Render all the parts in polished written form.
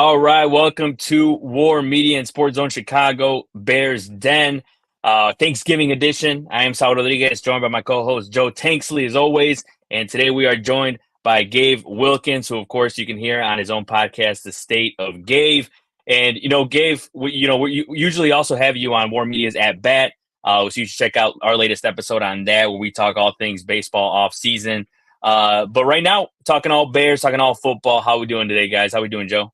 All right, welcome to War Media and Sports Zone Chicago Bears Den, Thanksgiving edition. I am Saul Rodriguez, joined by my co-host Joe Tanksley, as always. And today we are joined by Gabe Wilkins, who, of course, you can hear on his own podcast, The State of Gabe. And, Gabe, we usually also have you on War Media's At Bat. So you should check out our latest episode on that, where we talk all things baseball off season. But right now, talking all Bears, talking all football. How we doing today, guys? How we doing, Joe?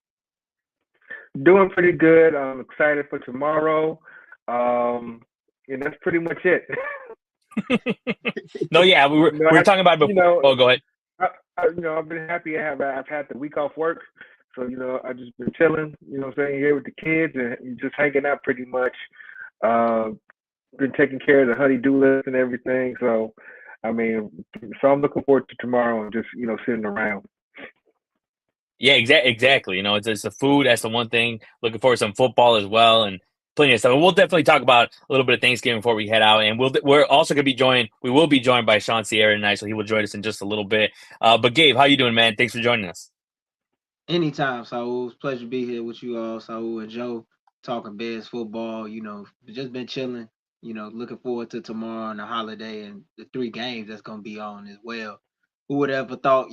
Doing pretty good. I'm excited for tomorrow. And that's pretty much it. No, yeah, we were talking about it before. Oh, go ahead. I've been happy. I've had the week off work. So, I've just been chilling, here with the kids and just hanging out pretty much. Been taking care of the honey-do list and everything. So, I'm looking forward to tomorrow and just, sitting around. Yeah, exactly. It's the food. That's the one thing. Looking forward to some football as well, and plenty of stuff. And we'll definitely talk about a little bit of Thanksgiving before we head out. And we're also going to be joined. We will be joined by Sean Sierra tonight, so he will join us in just a little bit. But Gabe, how you doing, man? Thanks for joining us. Anytime, Saul. It's a pleasure to be here with you all, Saul and Joe, talking Bears football. Just been chilling. Looking forward to tomorrow and the holiday and the 3 games that's going to be on as well. Who would ever thought,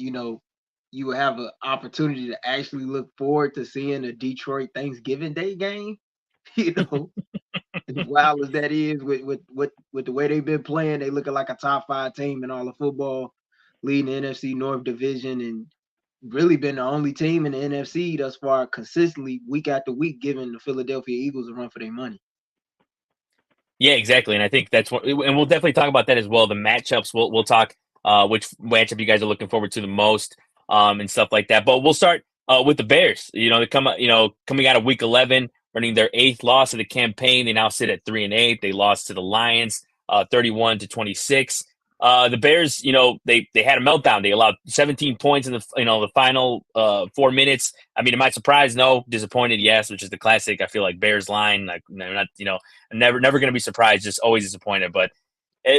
you would have an opportunity to actually look forward to seeing a Detroit Thanksgiving Day game, as wild as that is with the way they've been playing. They looking like a top 5 team in all of football, leading the NFC North Division, and really been the only team in the NFC thus far consistently week after week giving the Philadelphia Eagles a run for their money. Yeah, exactly. And I think that's what, and we'll definitely talk about that as well. The matchups, we'll talk which matchup you guys are looking forward to the most. And stuff like that. But we'll start with the Bears. They coming out of Week 11, running their 8th loss of the campaign. They now sit at 3-8. They lost to the Lions, 31-26. The Bears, they had a meltdown. They allowed 17 points in the final 4 minutes. Am I surprised? No. Disappointed? Yes. Which is the classic. I feel like Bears line. Like, not, never going to be surprised. Just always disappointed. But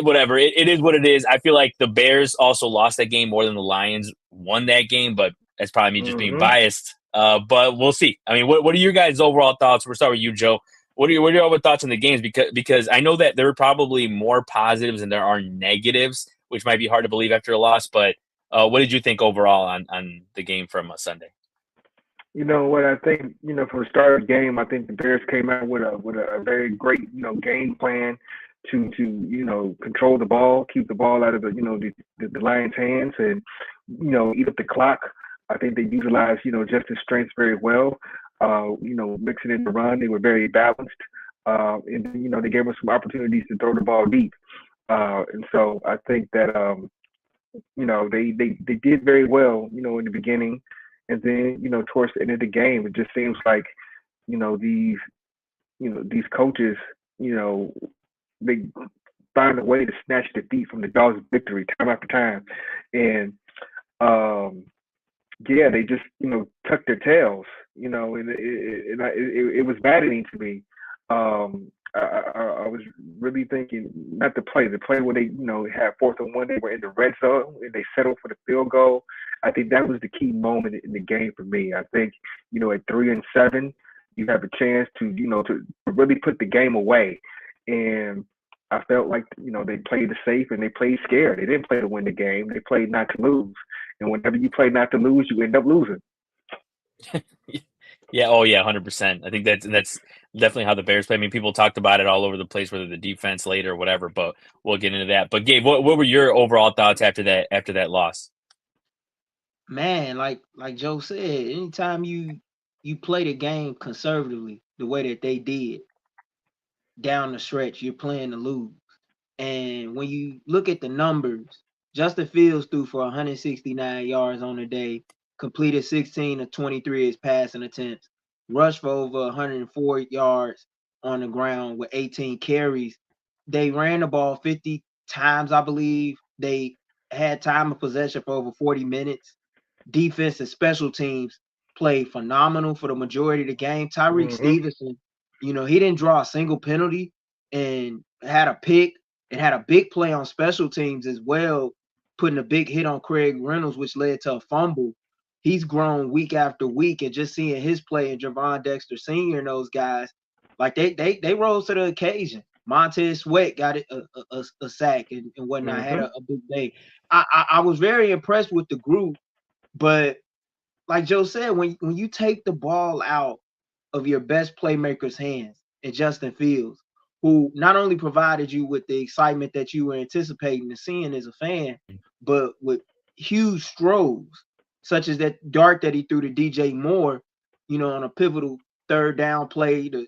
whatever. It is what it is. I feel like the Bears also lost that game more than the Lions won that game, but that's probably me just being biased. But we'll see. What are your guys' overall thoughts? We'll start with you, Joe. What are your overall thoughts on the games? Because I know that there are probably more positives than there are negatives, which might be hard to believe after a loss. But what did you think overall on the game from Sunday? What I think, from the start of the game, I think the Bears came out with a very great, game plan to control the ball, keep the ball out of the Lions' hands, and eat up the clock. I think they utilized Justin's strengths very well. Mixing in the run, they were very balanced, and they gave us some opportunities to throw the ball deep. And so I think that they did very well in the beginning, and then towards the end of the game, it just seems like these coaches they find a way to snatch defeat from the jaws of victory time after time. And they just tucked their tails, and it was maddening to me. I was really thinking not the play where they had 4th and 1, they were in the red zone and they settled for the field goal. I think that was the key moment in the game for me. I think at 3-7 you have a chance to to really put the game away. And I felt like, they played it safe and they played scared. They didn't play to win the game. They played not to lose. And whenever you play not to lose, you end up losing. Yeah. Oh, yeah. 100%. I think that's definitely how the Bears play. People talked about it all over the place, whether the defense late or whatever, but we'll get into that. But Gabe, what were your overall thoughts after that loss? Man, like Joe said, anytime you play the game conservatively the way that they did, down the stretch, you're playing to lose. And when you look at the numbers, Justin Fields threw for 169 yards on the day, completed 16 of 23 his passing attempts, rushed for over 104 yards on the ground with 18 carries. They ran the ball 50 times, I believe. They had time of possession for over 40 minutes. Defense and special teams played phenomenal for the majority of the game. Tyreek Stevenson, he didn't draw a single penalty and had a pick and had a big play on special teams as well, putting a big hit on Craig Reynolds, which led to a fumble. he's grown week after week, and just seeing his play and Javon Dexter Sr. and those guys, like they rose to the occasion. Montez Sweat got it a sack and whatnot, had a big day. I was very impressed with the group, but like Joe said, when you take the ball out of your best playmaker's hands and Justin Fields, who not only provided you with the excitement that you were anticipating to seeing as a fan, but with huge throws, such as that dart that he threw to DJ Moore, on a pivotal third down play to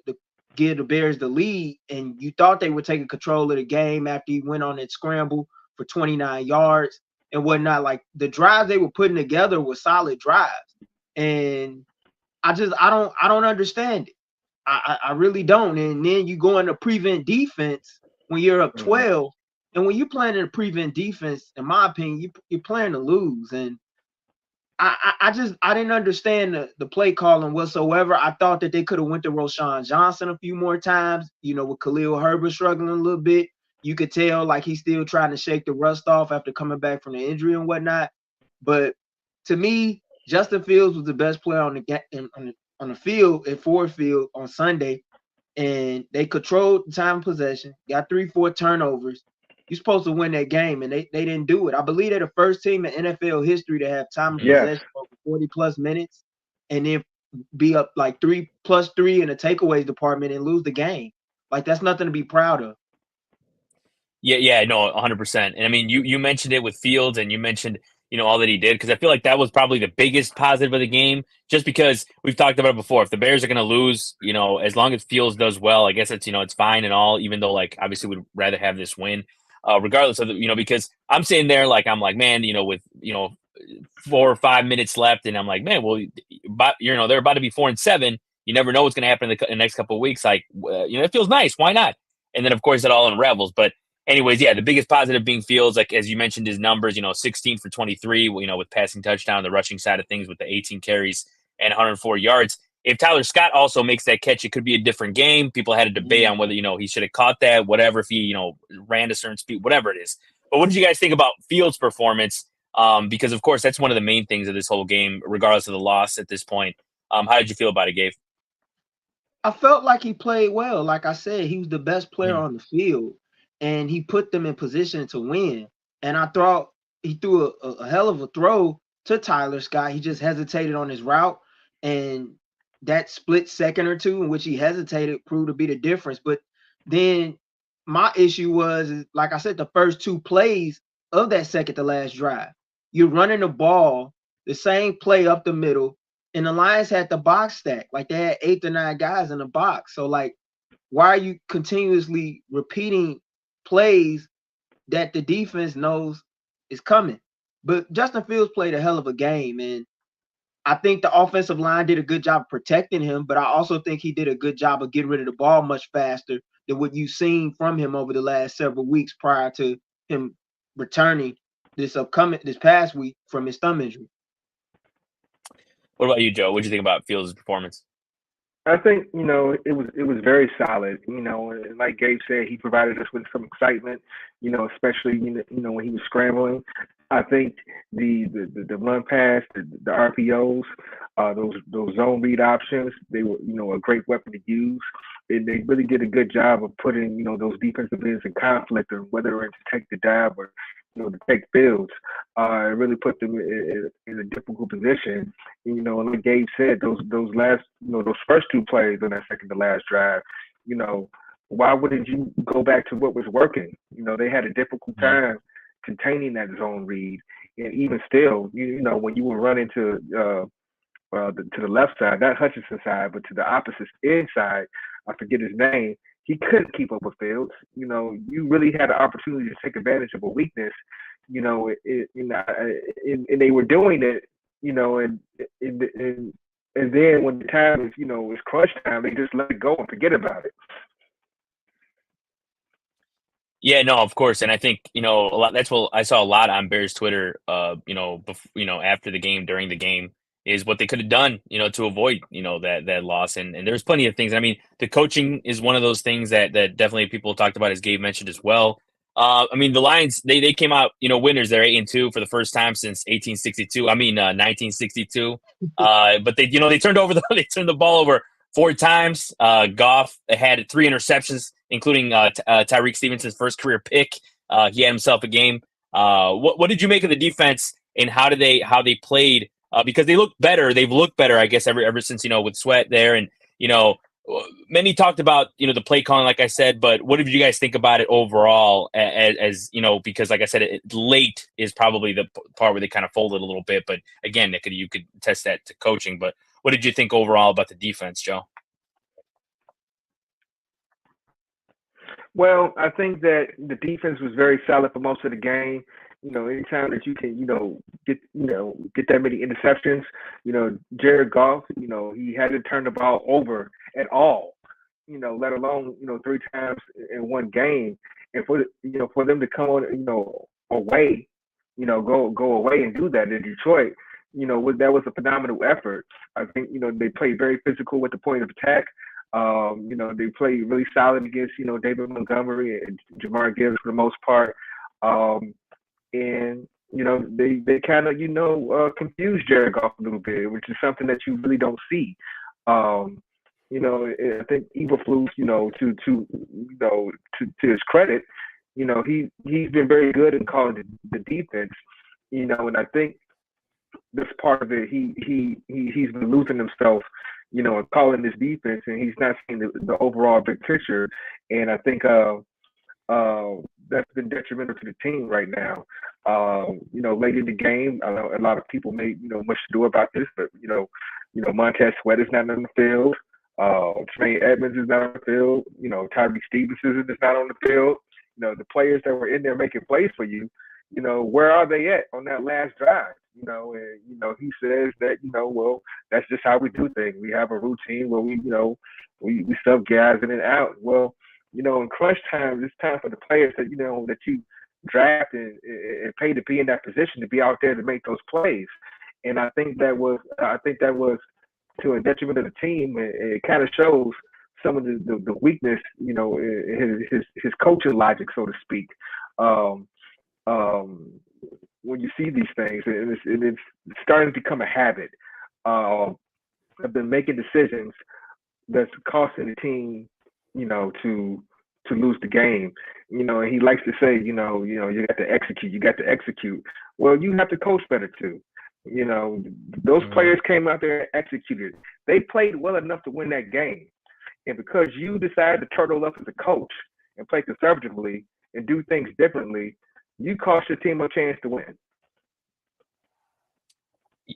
give the Bears the lead. And you thought they were taking control of the game after he went on that scramble for 29 yards and whatnot. Like, the drives they were putting together were solid drives. And I don't understand it. I really don't. And then you go into prevent defense when you're up 12. And when you're playing in a prevent defense, in my opinion, you're playing to lose. And I didn't understand the play calling whatsoever. I thought that they could have went to Roshan Johnson a few more times, with Khalil Herbert struggling a little bit. You could tell like he's still trying to shake the rust off after coming back from the injury and whatnot. But to me, Justin Fields was the best player on the field at Ford Field on Sunday, and they controlled the time of possession, got 3-4 turnovers. You're supposed to win that game, and they didn't do it. I believe they're the first team in NFL history to have time of possession over 40-plus minutes and then be up like 3+3 in the takeaways department and lose the game. Like, that's nothing to be proud of. Yeah, no, 100%. And I mean, you mentioned it with Fields, and you mentioned all that he did, because I feel like that was probably the biggest positive of the game, just because we've talked about it before. If the Bears are going to lose, as long as Fields does well, I guess it's it's fine and all. Even though, like, obviously we'd rather have this win, regardless of because I'm sitting there like, I'm like, man, with 4 or 5 minutes left, and I'm like, man, well, but they're about to be 4-7. You never know what's going to happen in the next couple of weeks. Like, it feels nice. Why not? And then of course it all unravels, but. Anyways, yeah, the biggest positive being Fields, like as you mentioned, his numbers, 16 for 23, with passing touchdown, the rushing side of things with the 18 carries and 104 yards. If Tyler Scott also makes that catch, it could be a different game. People had a debate on whether, he should have caught that, whatever, if he, ran a certain speed, whatever it is. But what did you guys think about Fields' performance? Because, of course, that's one of the main things of this whole game, regardless of the loss at this point. How did you feel about it, Gabe? I felt like he played well. Like I said, he was the best player on the field. And he put them in position to win. And I thought he threw a hell of a throw to Tyler Scott. He just hesitated on his route. And that split second or two in which he hesitated proved to be the difference. But then my issue was, like I said, the first 2 plays of that second to last drive. You're running the ball, the same play up the middle, and the Lions had the box stack. Like, they had 8 to 9 guys in the box. So, like, why are you continuously repeating plays that the defense knows is coming? But Justin Fields played a hell of a game, and I think the offensive line did a good job of protecting him, but I also think he did a good job of getting rid of the ball much faster than what you've seen from him over the last several weeks prior to him returning this past week from his thumb injury. What about you, Joe? What did you think about Fields' performance? I think it was very solid. And like Gabe said, he provided us with some excitement. Especially when he was scrambling. I think the run pass, the RPOs, those zone read options, they were a great weapon to use. And they really did a good job of putting those defensive ends in conflict, or whether it's to take the dive or to take Fields. It really put them in a difficult position. And like Gabe said, those last those first 2 plays on that second to last drive, why wouldn't you go back to what was working? They had a difficult time containing that zone read, and even still, when you were running to the left side, not Hutchinson side, but to the opposite inside, I forget his name. He couldn't keep up with Fields. You really had an opportunity to take advantage of a weakness. And they were doing it. And then when the time is is crunch time, they just let it go and forget about it. Yeah, no, of course, and I think a lot. That's what I saw a lot on Bears Twitter. After the game, during the game, is what they could have done, to avoid, that loss. And there's plenty of things. I mean, the coaching is one of those things that definitely people talked about, as Gabe mentioned as well. I mean, the Lions they came out winners. They're 8-2 for the first time since 1862. I mean 1962. But they turned over they turned the ball over 4 times. Goff had 3 interceptions, including Tyreek Stevenson's first career pick. He had himself a game. What did you make of the defense and how they played? Because they look better. They've looked better, I guess, ever since with Sweat there, and many talked about the play calling, like I said. But what did you guys think about it overall? As because like I said, late is probably the part where they kind of folded a little bit. But again, you could test that to coaching. But what did you think overall about the defense, Joe? Well, I think that the defense was very solid for most of the game. Anytime that you can, get that many interceptions, Jared Goff, he hadn't turned the ball over at all, let alone, 3 times in one game. And for them to come on, away, go away and do that in Detroit, that was a phenomenal effort. I think, they played very physical with the point of attack. They played really solid against, David Montgomery and Jamar Gibbs for the most part. And they kind of confused Jared Goff a little bit, which is something that you really don't see. I think Eberflus, to his credit, he's been very good in calling the defense, and I think this part of it, he's been losing himself, and calling this defense, and he's not seeing the overall big picture, and I think that's been detrimental to the team right now. Late in the game, I know a lot of people made much to do about this, but Montez Sweat is not on the field. Trey Edmonds is not on the field. Tyreek Stevenson is not on the field. The players that were in there making plays for you, where are they at on that last drive? And he says that well, that's just how we do things. We have a routine where we sub guys in and out. Well, in crunch time, it's time for the players that that you draft and pay to be in that position to be out there to make those plays. And I think that was to a detriment of the team. It kind of shows some of the weakness, his coaching logic, so to speak. When you see these things, and it's starting to become a habit. I've been making decisions that's costing the team, to lose the game. And he likes to say, you got to execute. You got to execute. Well, you have to coach better too. Those players came out there and executed. They played well enough to win that game. And because you decided to turtle up as a coach and play conservatively and do things differently, you cost your team a chance to win.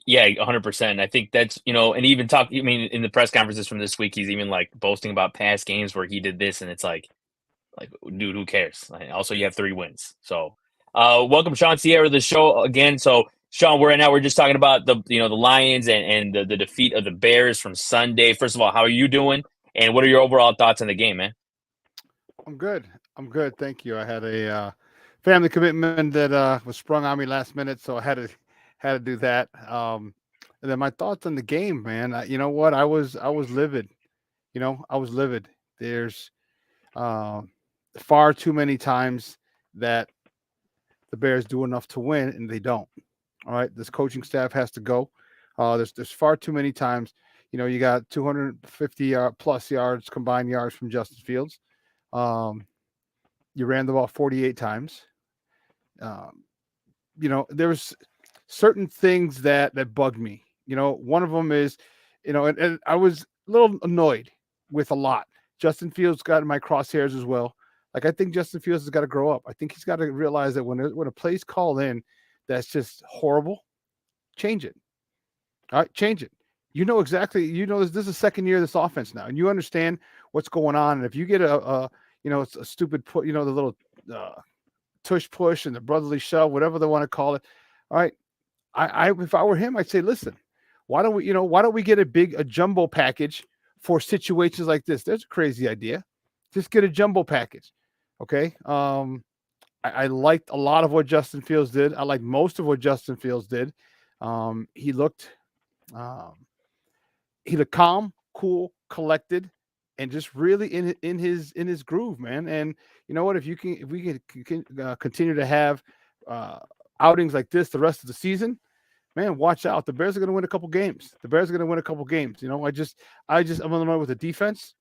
Yeah, 100%. I think that's and even in the press conferences from this week, he's even like boasting about past games where he did this, and it's like, dude, who cares? Also, you have 3 wins. So, welcome Sean Sierra to the show again. So, Sean, we're just talking about the Lions and the defeat of the Bears from Sunday. First of all, how are you doing? And what are your overall thoughts on the game, man? I'm good. Thank you. I had a family commitment that was sprung on me last minute, so I had to do that. And then my thoughts on the game, man. You know what? I was livid. I was livid. There's far too many times that the Bears do enough to win, and they don't. All right, this coaching staff has to go. There's far too many times. You got 250 plus yards, combined yards from Justin Fields. You ran the ball 48 times. There was certain things that bugged me. One of them is, and I was a little annoyed with a lot. Justin Fields got in my crosshairs as well. Like, I think Justin Fields has got to grow up. I think he's got to realize that when a play's called in that's just horrible, change it. All right, change it. Exactly. This is the second year of this offense now, and you understand what's going on. And if you get it's a stupid put, the little tush push and the brotherly shove, whatever they want to call it. All right, I if I were him, I'd say, listen, why don't we get a jumbo package for situations like this? There's a crazy idea. Just get a jumbo package. Okay. I liked a lot of what Justin Fields did. I liked most of what Justin Fields did. He looked calm, cool, collected, and just really in his groove, man. And you know what? If we can continue to have outings like this the rest of the season, man, watch out. The Bears are going to win a couple games. The Bears are going to win a couple games. You know, I'm annoyed with the defense.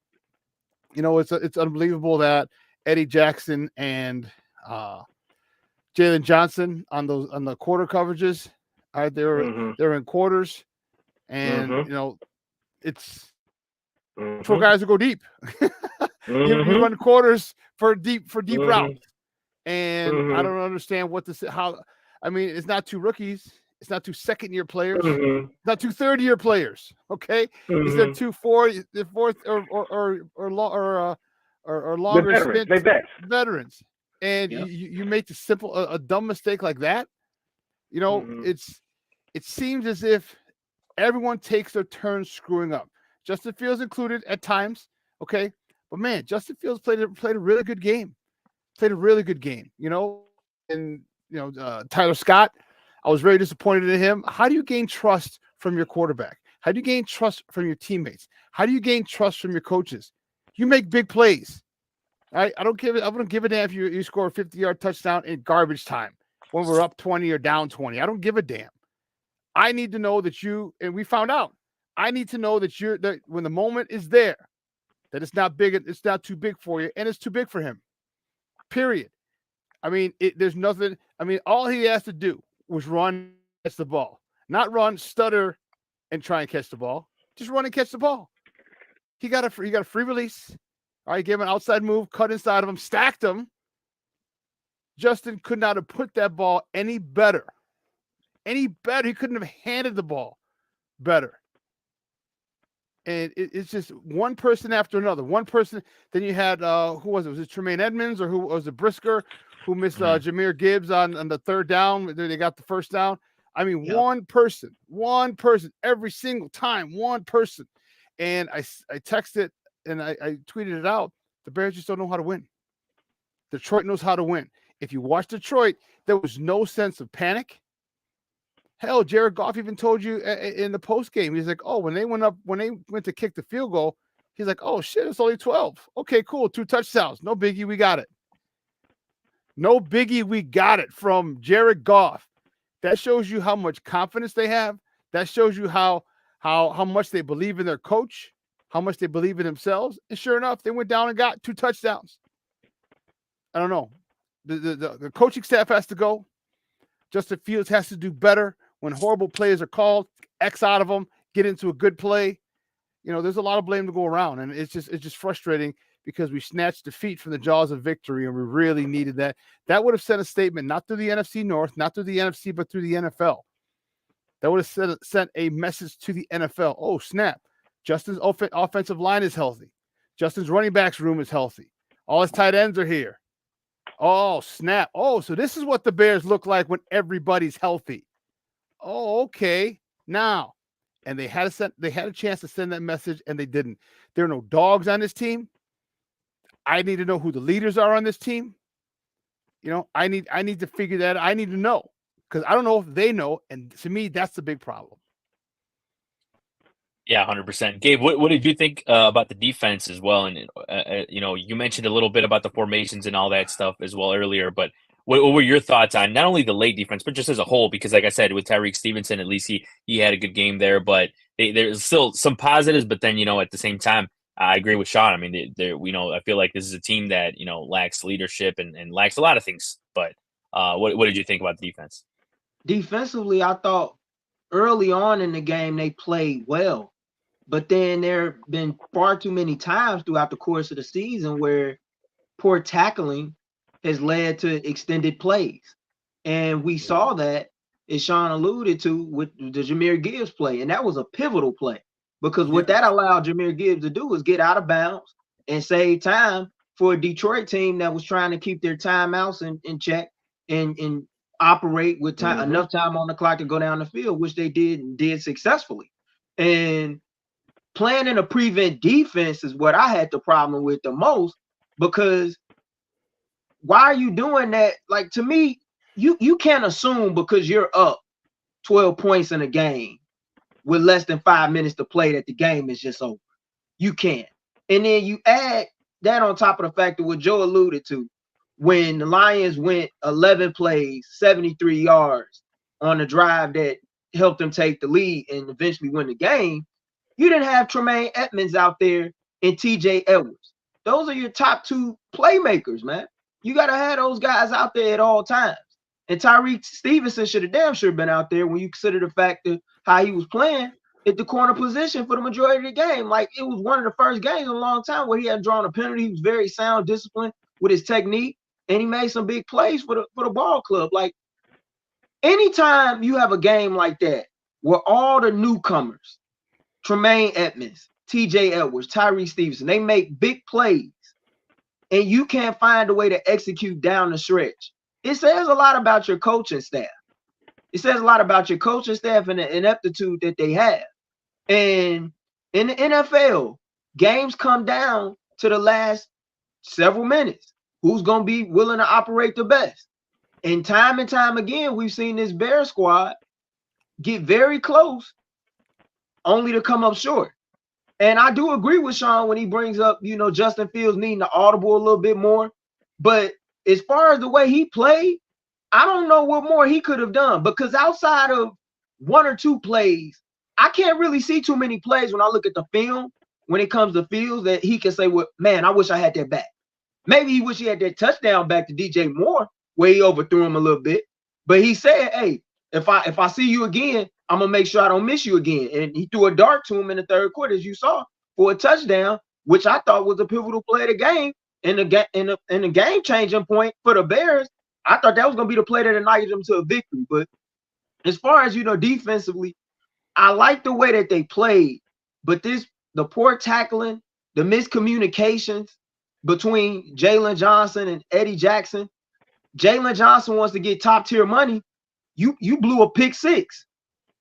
You know, it's unbelievable that Eddie Jackson and Jalen Johnson on the quarter coverages. They're in quarters, and you know, it's for guys who go deep. You run quarters for deep routes, and I don't understand how. I mean, it's not two rookies. It's not two second-year players. It's not two third-year players. Okay, is there two fourth or longer veterans? And you make the simple a dumb mistake like that. You know, it seems as if everyone takes their turn screwing up. Justin Fields included at times. Okay, but man, Justin Fields played a really good game. You know, and you know Tyler Scott. I was very disappointed in him. How do you gain trust from your quarterback? How do you gain trust from your teammates? How do you gain trust from your coaches? You make big plays. I don't give a damn if you score a 50-yard touchdown in garbage time when we're up 20 or down 20. I don't give a damn. I need to know that and we found out. I need to know that when the moment is there, that it's not big, it's not too big for you, and it's too big for him. Period. I mean, there's nothing. I mean, all he has to do was run, catch the ball, not run, stutter, and try and catch the ball. Just run and catch the ball. He got a free release. All right, gave him an outside move, cut inside of him, stacked him. Justin could not have put that ball any better. He couldn't have handed the ball better. And it's just one person after another. One person. Then you had who was it? Was it Tremaine Edmonds or who was it? Brisker, who missed Jahmyr Gibbs on the third down. They got the first down. I mean, one person every single time. One person. And I texted and I tweeted it out. The Bears just don't know how to win. Detroit knows how to win. If you watch Detroit, there was no sense of panic. Hell, Jared Goff even told you in the post game, he's like, "Oh, when they went to kick the field goal, he's like, oh shit, it's only 12. Okay, cool, 2 touchdowns, no biggie, we got it. No biggie, we got it from Jared Goff. That shows you how much confidence they have. That shows you how much they believe in their coach, how much they believe in themselves. And sure enough, they went down and got 2 touchdowns. I don't know. The coaching staff has to go. Justin Fields has to do better. When horrible plays are called, X out of them, get into a good play. You know, there's a lot of blame to go around, and it's just frustrating because we snatched defeat from the jaws of victory, and we really needed that. That would have sent a statement, not through the NFC North, not through the NFC, but through the NFL. That would have sent a message to the NFL. Oh, snap. Justin's offensive line is healthy. Justin's running backs room is healthy. All his tight ends are here. Oh, snap. Oh, so this is what the Bears look like when everybody's healthy. Oh, okay. Now, and they had a chance to send that message, and they didn't. There are no dogs on this team. I need to know who the leaders are on this team. You know, I need to figure that out. I need to know because I don't know if they know, and to me, that's the big problem. Yeah, 100%. Gabe, what did you think about the defense as well? And you know, you mentioned a little bit about the formations and all that stuff as well earlier, but what were your thoughts on not only the late defense, but just as a whole? Because, like I said, with Tyreek Stevenson, at least he had a good game there, but there's still some positives. But then, you know, at the same time, I agree with Sean. I mean, I feel like this is a team that, you know, lacks leadership and lacks a lot of things. But what did you think about the defense? Defensively, I thought early on in the game they played well. But then there have been far too many times throughout the course of the season where poor tackling has led to extended plays. And we saw that, as Sean alluded to, with the Jahmyr Gibbs play. And that was a pivotal play because what that allowed Jahmyr Gibbs to do was get out of bounds and save time for a Detroit team that was trying to keep their timeouts in check and operate with time, enough time on the clock to go down the field, which they did successfully. And playing in a prevent defense is what I had the problem with the most, because why are you doing that? Like, to me, you can't assume because you're up 12 points in a game with less than 5 minutes to play that the game is just over. You can't. And then you add that on top of the fact that what Joe alluded to, when the Lions went 11 plays, 73 yards on a drive that helped them take the lead and eventually win the game, you didn't have Tremaine Edmonds out there and TJ Edwards. Those are your top two playmakers, man. You got to have those guys out there at all times. And Tyreek Stevenson should have damn sure been out there when you consider the fact that how he was playing at the corner position for the majority of the game. Like, it was one of the first games in a long time where he had drawn a penalty. He was very sound, disciplined with his technique, and he made some big plays for the ball club. Like, anytime you have a game like that where all the newcomers, Tremaine Edmonds, TJ Edwards, Tyree Stevenson, they make big plays, and you can't find a way to execute down the stretch, it says a lot about your coaching staff. It says a lot about your coaching staff and the ineptitude that they have. And in the NFL, games come down to the last several minutes. Who's going to be willing to operate the best? And time again, we've seen this Bear squad get very close only to come up short. And I do agree with Sean when he brings up, Justin Fields needing to audible a little bit more. But as far as the way he played, I don't know what more he could have done, because outside of one or two plays, I can't really see too many plays when I look at the film when it comes to Fields that he can say, well, man, I wish I had that back. Maybe he wish he had that touchdown back to DJ Moore where he overthrew him a little bit. But he said, hey, if I see you again, I'm going to make sure I don't miss you again. And he threw a dart to him in the third quarter, as you saw, for a touchdown, which I thought was a pivotal play of the game and the game-changing point for the Bears. I thought that was going to be the play that ignited them to a victory. But as far as, defensively, I like the way that they played. But the poor tackling, the miscommunications between Jalen Johnson and Eddie Jackson. Jalen Johnson wants to get top-tier money. You blew a pick six.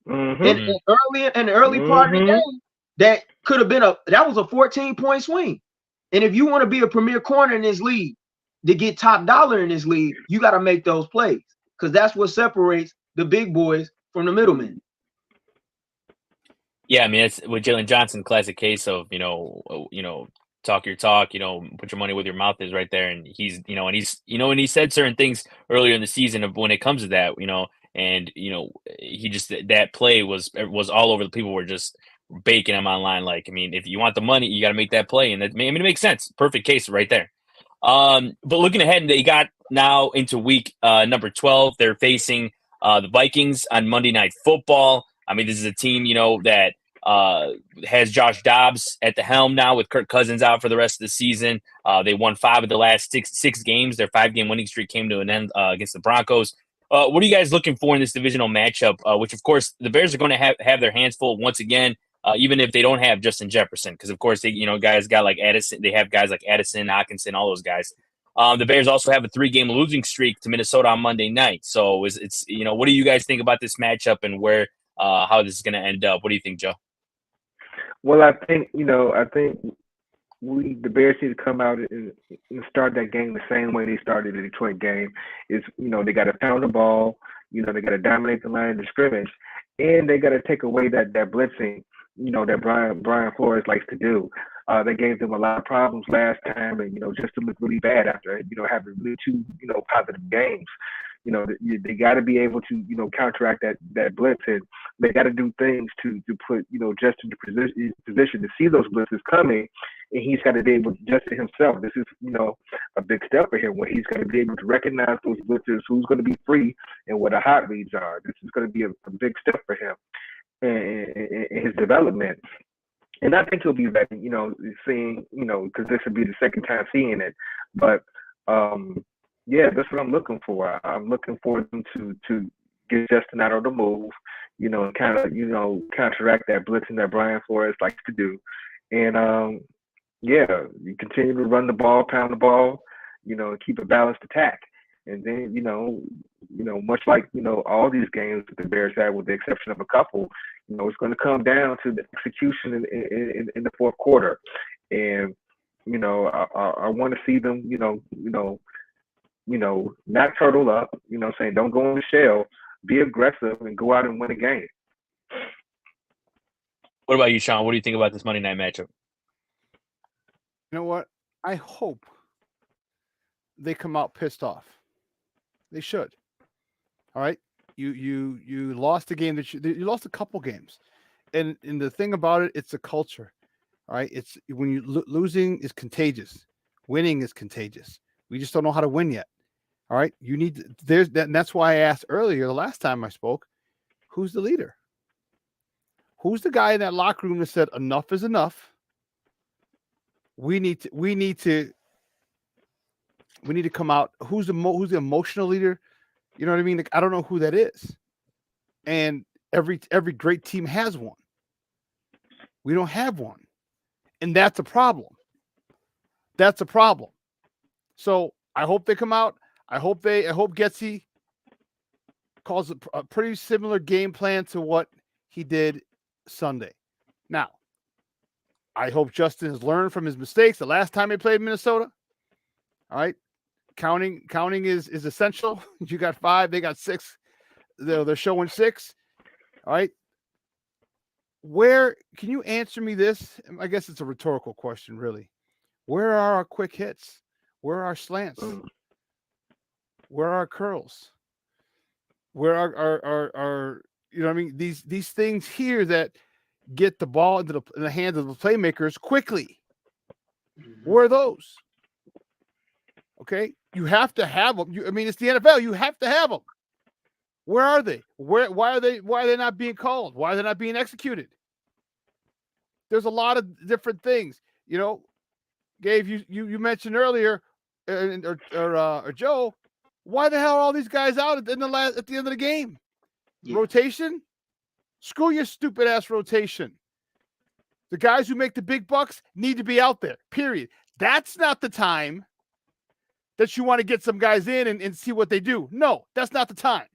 Mm-hmm. In the early part of the game, that could have been that was a 14-point swing. And if you want to be a premier corner in this league, to get top dollar in this league, you got to make those plays, because that's what separates the big boys from the middlemen. Yeah, I mean, it's with Jalen Johnson, classic case of talk your talk, put your money where your mouth is right there. And he's and he said certain things earlier in the season of when it comes to that, and he just, that play was all over. The people were just baking him online. Like, I mean, if you want the money, you got to make that play, and it makes sense. Perfect case right there. But looking ahead, they got now into week number 12. They're facing the Vikings on Monday Night Football. I mean, this is a team, that has Josh Dobbs at the helm now with Kirk Cousins out for the rest of the season. They won 5 of the last six games. Their 5-game winning streak came to an end against the Broncos. What are you guys looking for in this divisional matchup, which, of course, the Bears are going to have their hands full once again, even if they don't have Justin Jefferson, because, of course, they guys got like Addison. They have guys like Addison, Hockenson, all those guys. The Bears also have a 3-game losing streak to Minnesota on Monday night. So it's what do you guys think about this matchup and where how this is going to end up? What do you think, Joe? Well, I think the Bears need to come out and start that game the same way they started the Detroit game. Is they got to pound the ball, they got to dominate the line of scrimmage, and they got to take away that blitzing, that Brian Flores likes to do. They gave them a lot of problems last time, and just to look really bad after having really 2 positive games. They got to be able to counteract that blitz, and they got to do things to put just in the position to see those blitzes coming, and he's got to be able to adjust it himself. This is a big step for him, where he's going to be able to recognize those blitzes, who's going to be free, and what the hot reads are. This is going to be a big step for him in his development. And I think he'll be ready, seeing, because this will be the second time seeing it. But yeah, that's what I'm looking for. I'm looking for them to get Justin out of the move, and kind of, counteract that blitzing that Brian Flores likes to do. And yeah, you continue to run the ball, pound the ball, and keep a balanced attack. And then, much like, all these games that the Bears have, with the exception of a couple, it's going to come down to the execution in the fourth quarter. And, I want to see them, not turtle up, saying don't go in the shell, be aggressive and go out and win a game. What about you, Sean? What do you think about this Monday night matchup? know what? I hope they come out pissed off. They should. All right. You lost a game that you lost a couple games, and the thing about it, it's a culture. All right. It's when losing is contagious, winning is contagious. We just don't know how to win yet. All right. You need there's that. And that's why I asked earlier the last time I spoke, who's the leader? Who's the guy in that locker room that said enough is enough? We need to come out. Who's the emotional leader? You know what I mean? Like, I don't know who that is. And every great team has one. We don't have one. And that's a problem. That's a problem. So I hope they come out. I hope Getsy calls a pretty similar game plan to what he did Sunday. Now, I hope Justin has learned from his mistakes the last time he played Minnesota. All right. Counting is essential. You got 5, they got 6. They're showing 6. All right. Where can you answer me this? I guess it's a rhetorical question, really. Where are our quick hits? Where are our slants? Where are our curls? Where are our you know what I mean? These things here that get the ball in the hands of the playmakers quickly. Where are those? Okay, you have to have them. It's the NFL. You have to have them. Where are they? Why are they not being called? Why are they not being executed? There's a lot of different things. You know, Gabe, you mentioned earlier, or Joe, why the hell are all these guys out at the end of the game? Yeah. Rotation? Screw your stupid ass rotation. The guys who make the big bucks need to be out there. Period. That's not the time that you want to get some guys in and see what they do. No, that's not the time.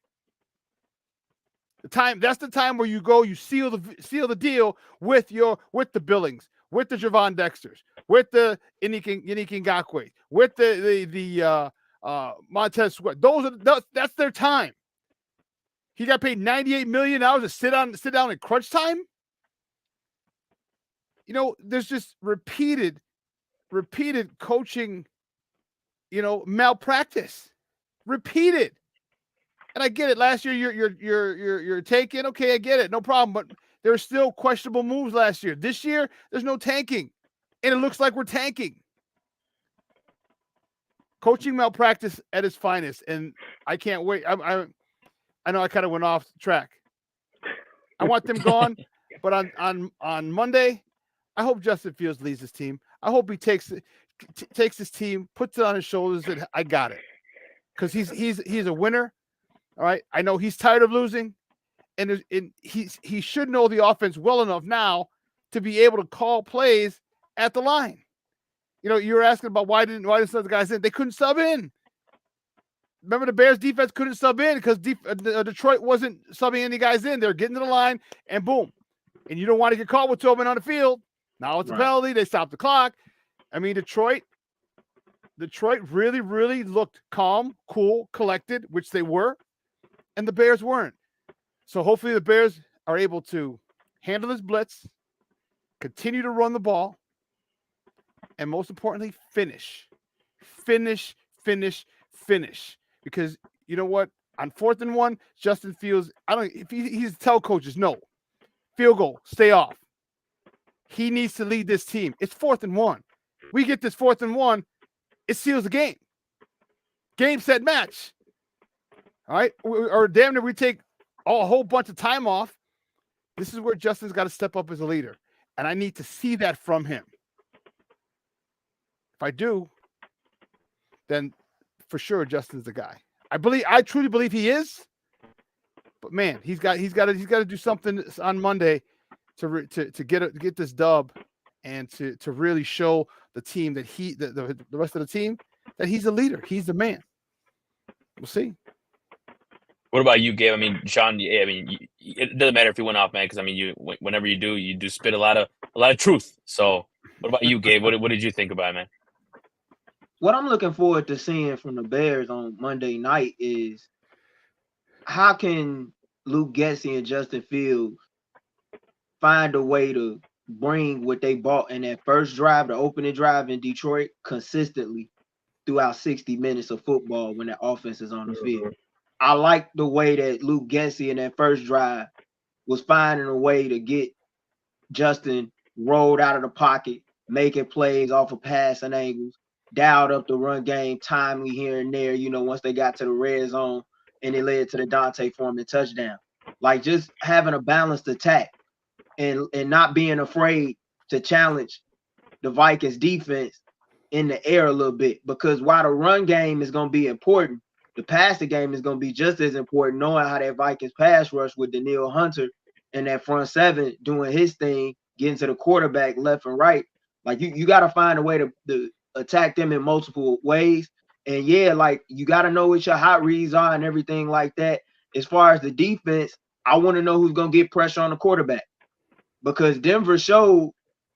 That's the time where you go, you seal the deal with the Billings, with the Javon Dexters, with the Yannick Ngakoue, with the Montez Sweat. That's their time. He got paid $98 million to sit down in crunch time. You know, there's just repeated coaching, malpractice. Repeated. And I get it. Last year you're taking. Okay, I get it. No problem. But there were still questionable moves last year. This year, there's no tanking. And it looks like we're tanking. Coaching malpractice at its finest. And I can't wait. I know I kind of went off track. I want them gone. But on Monday, I hope Justin Fields leads his team. I hope he takes his team, puts it on his shoulders, and I got it. Because he's a winner. All right. I know he's tired of losing. And he should know the offense well enough now to be able to call plays at the line. You know, you were asking about why didn't some of the guys in? They couldn't sub in. Remember, the Bears defense couldn't sub in because Detroit wasn't subbing any guys in. They're getting to the line, and boom. And you don't want to get caught with 12 men on the field. Now it's a penalty. They stopped the clock. I mean, Detroit really, really looked calm, cool, collected, which they were, and the Bears weren't. So hopefully the Bears are able to handle this blitz, continue to run the ball, and most importantly, finish. Because you know what? On 4th and 1, Justin Fields, he's tell coaches, no. Field goal, stay off. He needs to lead this team. It's 4th and 1. We get this 4th and 1, it seals the game. Game, set, match. All right? Or damn near we take a whole bunch of time off. This is where Justin's got to step up as a leader. And I need to see that from him. If I do, then for sure Justin's the guy. I truly believe he is. But man, he's got to do something on Monday to get this dub and to really show the team that the rest of the team that he's the leader. He's the man. We'll see. What about you, Gabe? I mean, Sean. I mean, it doesn't matter if you went off, man, because I mean, whenever you do spit a lot of truth. So, what about you, Gabe? What did you think about it, man? What I'm looking forward to seeing from the Bears on Monday night is how can Luke Getsy and Justin Fields find a way to bring what they bought in that first drive, the opening drive in Detroit, consistently throughout 60 minutes of football when the offense is on the field. I like the way that Luke Getsy in that first drive was finding a way to get Justin rolled out of the pocket, making plays off of passing angles, dialed up the run game, timely here and there, once they got to the red zone and it led to the Dante Foreman touchdown. Like just having a balanced attack and not being afraid to challenge the Vikings defense in the air a little bit, because while the run game is going to be important, the passing game is going to be just as important, knowing how that Vikings pass rush with Danielle Hunter and that front seven doing his thing, getting to the quarterback left and right. Like you got to find a way to attack them in multiple ways. And yeah, like you got to know what your hot reads are and everything like that. As far as the defense, I want to know who's going to get pressure on the quarterback, because Denver showed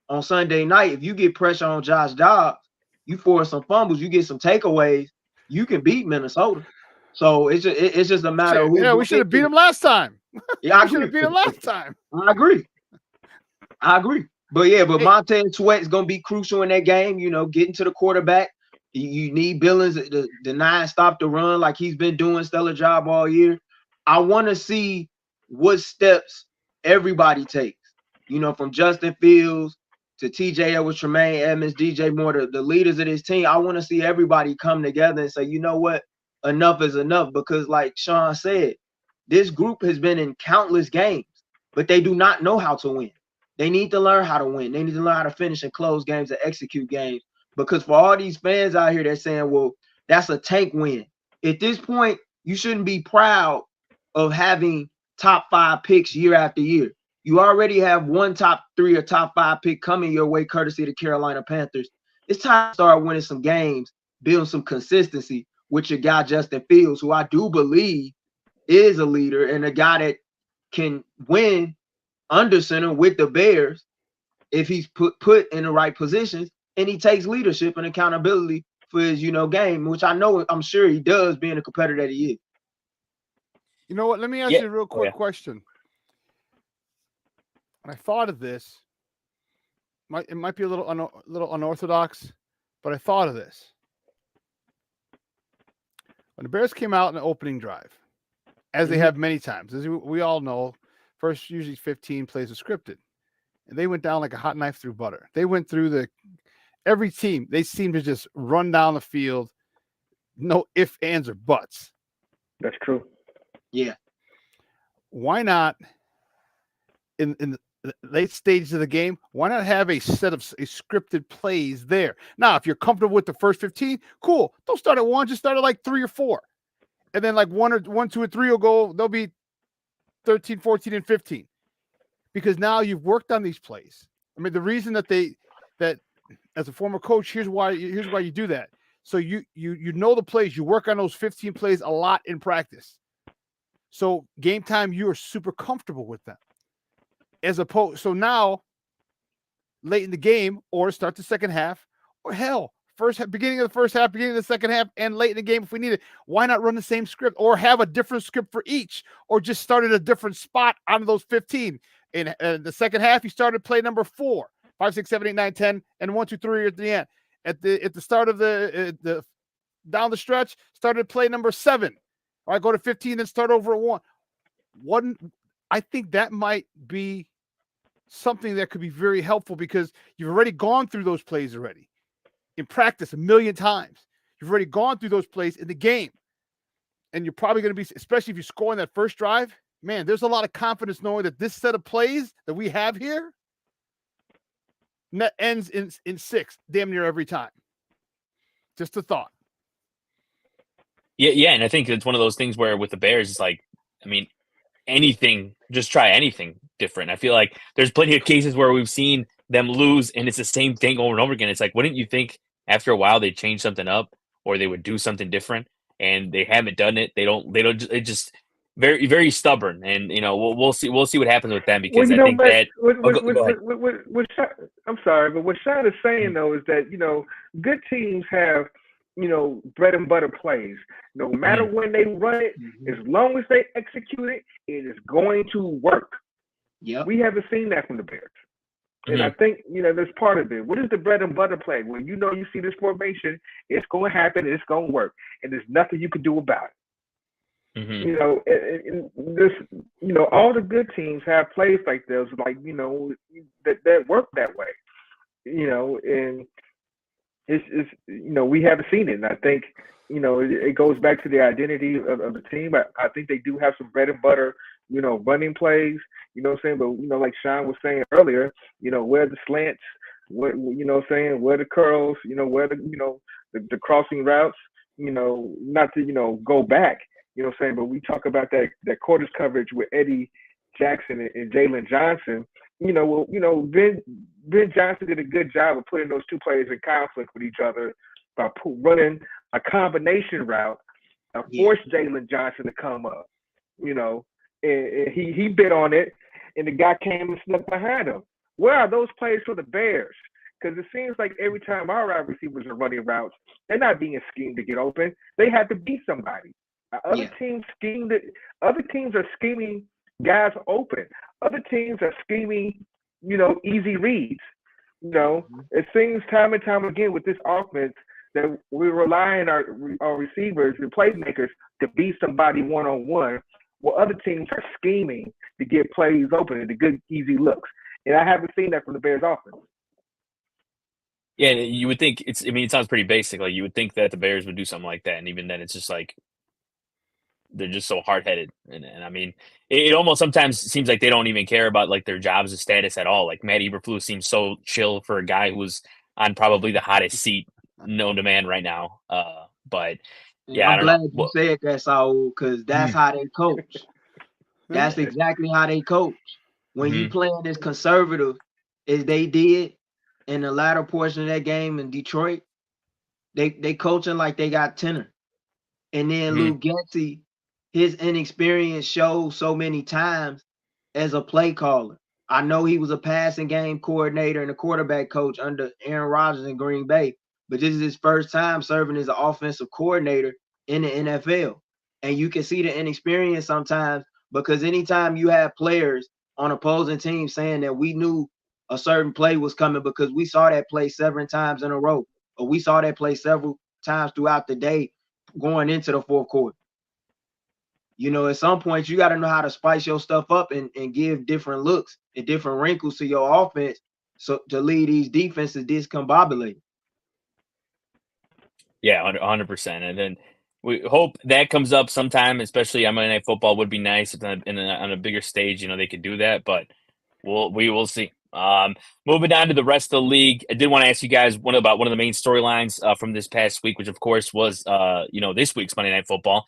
on Sunday night, if you get pressure on Josh Dobbs, you force some fumbles, you get some takeaways, you can beat Minnesota. So it's just a matter of who. Yeah, we should have beat him last time. Yeah, I should have beat him last time. I agree. But Montez Sweat's gonna be crucial in that game. Getting to the quarterback. You need Billings to deny and stop the run like he's been doing stellar job all year. I want to see what steps everybody takes. From Justin Fields to TJ Edwards, Tremaine Edmonds, DJ Moore, the leaders of this team. I want to see everybody come together and say, you know what, enough is enough. Because like Sean said, this group has been in countless games, but they do not know how to win. They need to learn how to win. They need to learn how to finish and close games and execute games. Because for all these fans out here that's saying, well, that's a tank win. At this point, you shouldn't be proud of having top 5 picks year after year. You already have one top 3 or top 5 pick coming your way, courtesy of the Carolina Panthers. It's time to start winning some games, building some consistency with your guy, Justin Fields, who I do believe is a leader and a guy that can win under center with the Bears if he's put in the right positions and he takes leadership and accountability for his, game, which I'm sure he does, being a competitor that he is. You know what? Let me ask you a real quick question. When I thought of this, it might be a little unorthodox, but I thought of this. When the Bears came out in the opening drive, as they have many times, as we all know, first usually 15 plays are scripted, and they went down like a hot knife through butter. They went through every team. They seemed to just run down the field, no ifs, ands, or buts. That's true. Yeah. Why not in the late stages of the game, why not have a set of scripted plays there? Now, if you're comfortable with the first 15, cool. Don't start at 1, just start at like 3 or 4. And then like 1, 2, or 3 will go, they'll be 13, 14, and 15. Because now you've worked on these plays. I mean, the reason that as a former coach, here's why you do that. So you know the plays, you work on those 15 plays a lot in practice. So game time, you are super comfortable with them. So now, late in the game, or start the second half, or hell, beginning of the first half, beginning of the second half, and late in the game if we need it. Why not run the same script, or have a different script for each, or just start at a different spot on those 15? In the second half, you started play number 4, 5, 6, 7, 8, 9, 10, and 1, 2, 3 at the end. At the start of the down the stretch, started play number 7. All right, go to 15, then start over at 1. I think that might be something that could be very helpful, because you've already gone through those plays already in practice a million times. You've already gone through those plays in the game, and you're probably going to be, especially if you score in that first drive, man, there's a lot of confidence knowing that this set of plays that we have here ends in 6 damn near every time. Just a thought. Yeah, and I think it's one of those things where with the Bears, it's like, I mean, just try anything different. I feel like there's plenty of cases where we've seen them lose and it's the same thing over and over again. It's like, wouldn't you think after a while they'd change something up or they would do something different? And they haven't done it. They just very, very stubborn. And we'll see what happens with them, because I think that I'm sorry, but what Sean is saying though is that good teams have bread and butter plays. No matter when they run it, as long as they execute it, it is going to work. Yeah, we haven't seen that from the Bears. And I Mhm. think, that's part of it. What is the bread and butter play? When you see this formation, it's going to happen, it's going to work, and there's nothing you can do about it. Mhm. And this, all the good teams have plays like this, like, that work that way. And we haven't seen it. And I think, it goes back to the identity of the team. I think they do have some bread and butter, running plays, what I'm saying? But, like Sean was saying earlier, where the slants, what I'm saying, where the curls, where the crossing routes, not to, go back, what I'm saying? But we talk about that quarters coverage with Eddie Jackson and Jalen Johnson. Ben Johnson did a good job of putting those two players in conflict with each other by running a combination route and Yeah. forced Jalen Johnson to come up. And he bit on it, and the guy came and snuck behind him. Where are those plays for the Bears? Because it seems like every time our wide receivers are running routes, they're not being schemed to get open. They have to beat somebody. Other teams are scheming guys open. Other teams are scheming, easy reads. It seems time and time again with this offense that we rely on our receivers and playmakers to beat somebody one-on-one, while other teams are scheming to get plays open and to good, easy looks. And I haven't seen that from the Bears offense. Yeah, you would think it sounds pretty basic. Like, you would think that the Bears would do something like that, and even then, it's just like they're just so hard headed. And I mean, it almost sometimes seems like they don't even care about like their jobs and status at all. Like Matt Eberflus seems so chill for a guy who's on probably the hottest seat known to man right now. But And yeah, I I'm don't know. glad you Well, said that, Saul, because that's how they coach. That's exactly how they coach. When you mhm. playing as conservative as they did in the latter portion of that game in Detroit, they coaching like they got tenor. And then Mhm. Lou Getsy, his inexperience shows so many times as a play caller. I know he was a passing game coordinator and a quarterback coach under Aaron Rodgers in Green Bay, but this is his first time serving as an offensive coordinator in the NFL. And you can see the inexperience sometimes because anytime you have players on opposing teams saying that we knew a certain play was coming because we saw that play 7 times in a row, or we saw that play several times throughout the day going into the fourth quarter. At some point, you got to know how to spice your stuff up and give different looks and different wrinkles to your offense so to lead these defenses discombobulated. Yeah, 100%. And then we hope that comes up sometime, especially on Monday Night Football. Would be nice if on a bigger stage, they could do that. But we will see. Moving on to the rest of the league, I did want to ask you guys about one of the main storylines from this past week, which of course was this week's Monday Night Football,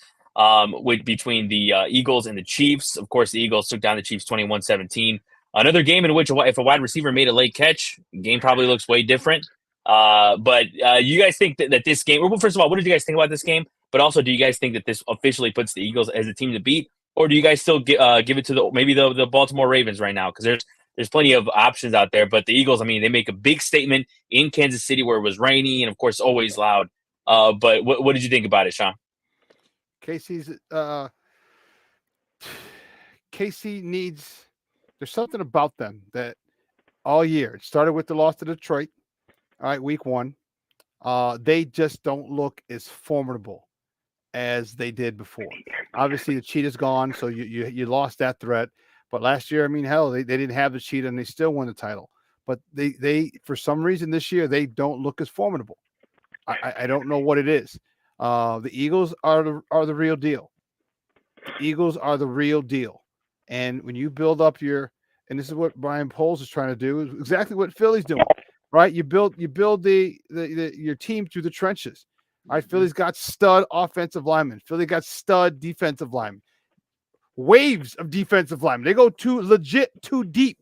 between the Eagles and the Chiefs. Of course, the Eagles took down the Chiefs 21-17. Another game in which if a wide receiver made a late catch, the game probably looks way different. But you guys think that this game, well, first of all, what did you guys think about this game? But also, do you guys think that this officially puts the Eagles as a team to beat? Or do you guys still give it to maybe the Baltimore Ravens right now? Because there's plenty of options out there. But the Eagles, I mean, they make a big statement in Kansas City where it was rainy and, of course, always loud. But what did you think about it, Sean? KC needs, there's something about them that all year, it started with the loss to Detroit, all right, week 1. They just don't look as formidable as they did before. Obviously, the cheetah's gone, so you lost that threat. But last year, I mean, hell, they didn't have the cheetah and they still won the title. But they for some reason this year, they don't look as formidable. I don't know what it is. The Eagles are the real deal. The Eagles are the real deal. And when you build up and this is what Brian Poles is trying to do, is exactly what Philly's doing, right? You build your team through the trenches. All right, Philly's got stud offensive linemen. Philly got stud defensive linemen. Waves of defensive linemen. They go too deep.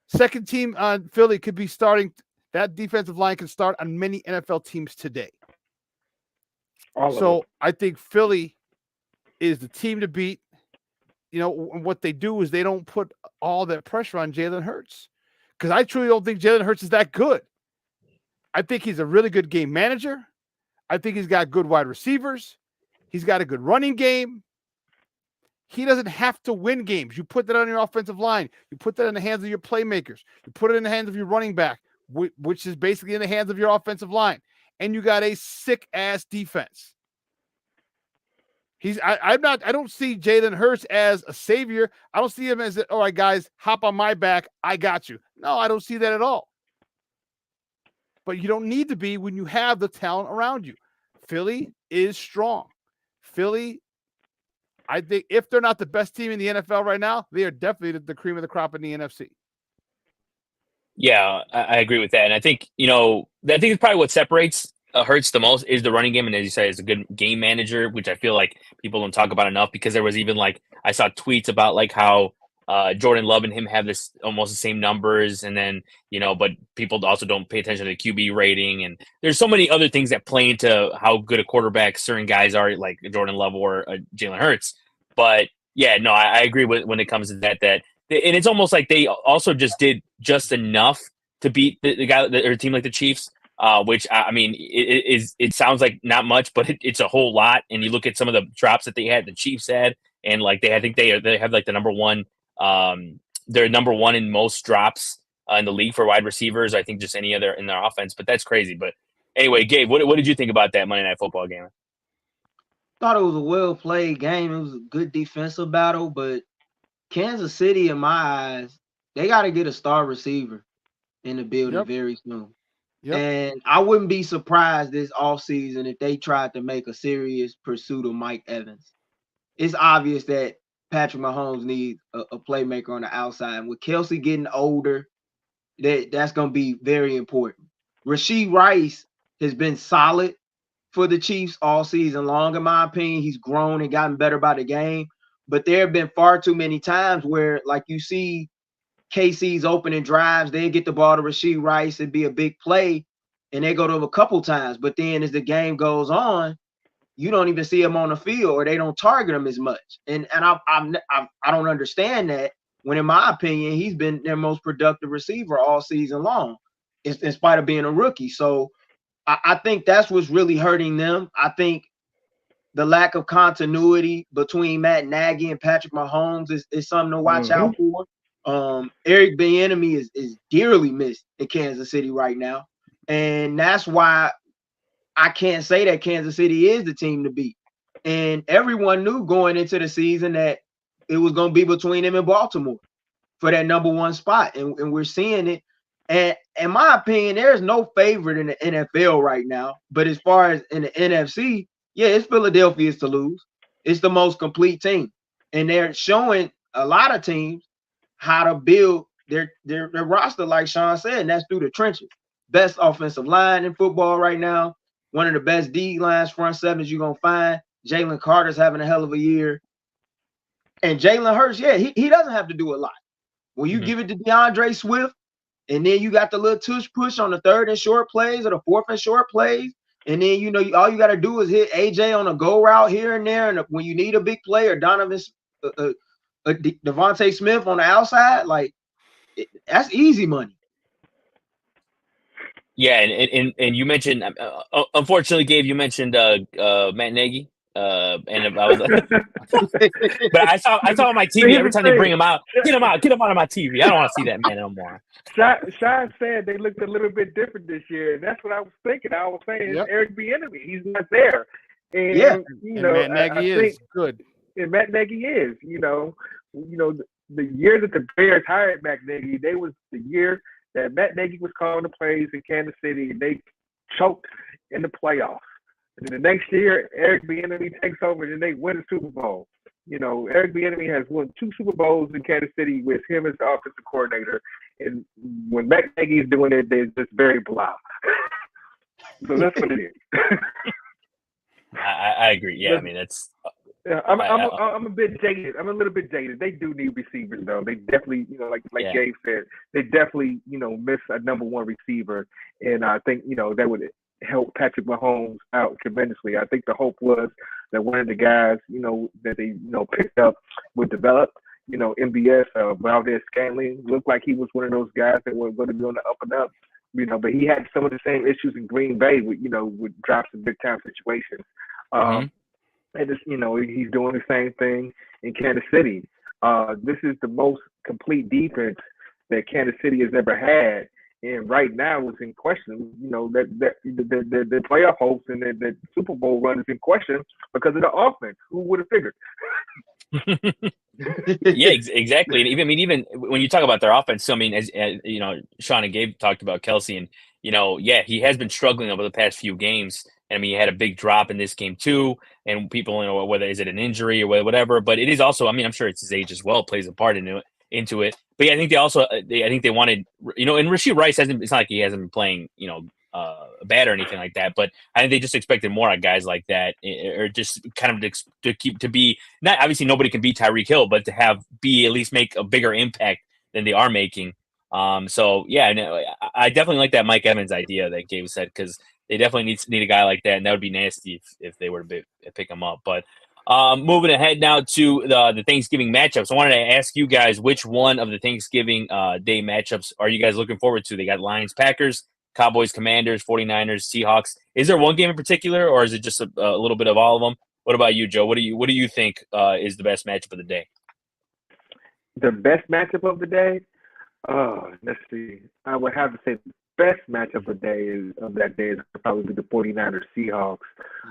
Second team on Philly could be starting. That defensive line can start on many NFL teams today. So I think Philly is the team to beat. What they do is they don't put all that pressure on Jalen Hurts, because I truly don't think Jalen Hurts is that good. I think he's a really good game manager. I think he's got good wide receivers. He's got a good running game. He doesn't have to win games. You put that on your offensive line. You put that in the hands of your playmakers. You put it in the hands of your running back, which is basically in the hands of your offensive line. And you got a sick-ass defense. I don't see Jalen Hurts as a savior. I don't see him as, all right, guys, hop on my back. I got you. No, I don't see that at all. But you don't need to be when you have the talent around you. Philly is strong. Philly, I think if they're not the best team in the NFL right now, they are definitely the cream of the crop in the NFC. Yeah, I agree with that. And I think, I think it's probably what separates Hurts the most is the running game. And as you said, is a good game manager, which I feel like people don't talk about enough, because there was even I saw tweets about how Jordan Love and him have this almost the same numbers. And then, but people also don't pay attention to the QB rating. And there's so many other things that play into how good a quarterback certain guys are, like Jordan Love or Jalen Hurts. But yeah, no, I agree when it comes to that, and it's almost like they also just did just enough to beat the guy or a team like the Chiefs, which I mean, it sounds like not much, but it's a whole lot. And you look at some of the drops that the Chiefs had, and I think they have the number one. They're number one in most drops in the league for wide receivers. I think just any other in their offense, but that's crazy. But anyway, Gabe, what did you think about that Monday Night Football game? Thought it was a well played game. It was a good defensive battle, but Kansas City, in my eyes, they got to get a star receiver in the building very soon. Yep. And I wouldn't be surprised this offseason if they tried to make a serious pursuit of Mike Evans. It's obvious that Patrick Mahomes needs a playmaker on the outside. And with Kelsey getting older, that's going to be very important. Rashee Rice has been solid for the Chiefs all season long, in my opinion. He's grown and gotten better by the game. But there have been far too many times where, you see KC's opening drives, they get the ball to Rashee Rice, it'd be a big play, and they go to him a couple times. But then as the game goes on, you don't even see him on the field, or they don't target him as much. And I don't understand that, when in my opinion, he's been their most productive receiver all season long, in spite of being a rookie. So I think that's what's really hurting them. I think the lack of continuity between Matt Nagy and Patrick Mahomes is something to watch out for. Eric Bieniemy is dearly missed in Kansas City right now. And that's why I can't say that Kansas City is the team to beat. And everyone knew going into the season that it was going to be between him and Baltimore for that number one spot. And we're seeing it. And in my opinion, there's no favorite in the NFL right now. But as far as in the NFC, yeah, it's Philadelphia's to lose. It's the most complete team. And they're showing a lot of teams how to build their roster, like Sean said, and that's through the trenches. Best offensive line in football right now. One of the best D lines, front sevens you're going to find. Jalen Carter's having a hell of a year. And Jalen Hurts, yeah, he doesn't have to do a lot. When you give it to DeAndre Swift, and then you got the little tush push on the third and short plays or the fourth and short plays, and then, all you got to do is hit AJ on a go route here and there. And when you need a big play, or Devontae Smith on the outside, that's easy money. Yeah, and you mentioned, unfortunately, Gabe, you mentioned Matt Nagy, and I was but I saw on my TV every time they bring him out, get him out of my TV. I don't want to see that man no more. Sean said they looked a little bit different this year, and that's what I was thinking. I was saying it's Eric Bieniemy. He's not there, and Matt Nagy is good. And Matt Nagy is, the year that the Bears hired Matt Nagy, they was the year that Matt Nagy was calling the plays in Kansas City, and they choked in the playoffs. And then the next year, Eric Bieniemy takes over, and they win the Super Bowl. Eric Bieniemy has won 2 Super Bowls in Kansas City with him as the offensive coordinator. And when Matt Nagy is doing it, they're just very blah. So that's what it is. I agree. Yeah, I mean, that's. I'm a bit jaded. I'm a little bit jaded. They do need receivers, though. They definitely, like Gabe said, they definitely, miss a number one receiver. And I think, that would help Patrick Mahomes out tremendously. I think the hope was that one of the guys, that they, picked up would develop. MBS, Valdez Scantling, looked like he was one of those guys that were going to be on the up and up. But he had some of the same issues in Green Bay with drops in big time situations. and it's, he's doing the same thing in Kansas City. This is the most complete defense that Kansas City has ever had, and right now it's in question. That the playoff hopes and the Super Bowl run is in question because of the offense. Who would have figured? Yeah, exactly. And even when you talk about their offense, so I mean, as Sean and Gabe talked about Kelsey, and yeah, he has been struggling over the past few games. And I mean, he had a big drop in this game too. And people, whether is it an injury or whatever, but it is also, I mean, I'm sure it's his age as well plays a part into it. But yeah, I think they also, I think they wanted, and Rashid Rice hasn't. It's not like he hasn't been playing, bad or anything like that. But I think they just expected more on guys like that, or just kind of to be not obviously nobody can beat Tyreek Hill, but to be at least make a bigger impact than they are making. So yeah, no, I definitely like that Mike Evans idea that Gabe said, because they definitely need a guy like that, and that would be nasty if they were to pick him up. But moving ahead now to the Thanksgiving matchups, I wanted to ask you guys which one of the Thanksgiving Day matchups are you guys looking forward to? They got Lions, Packers, Cowboys, Commanders, 49ers, Seahawks. Is there one game in particular, or is it just a little bit of all of them? What about you, Joe? What do you think is the best matchup of the day? The best matchup of the day? Let's see. I would have to say the best matchup of that day is probably the 49ers Seahawks.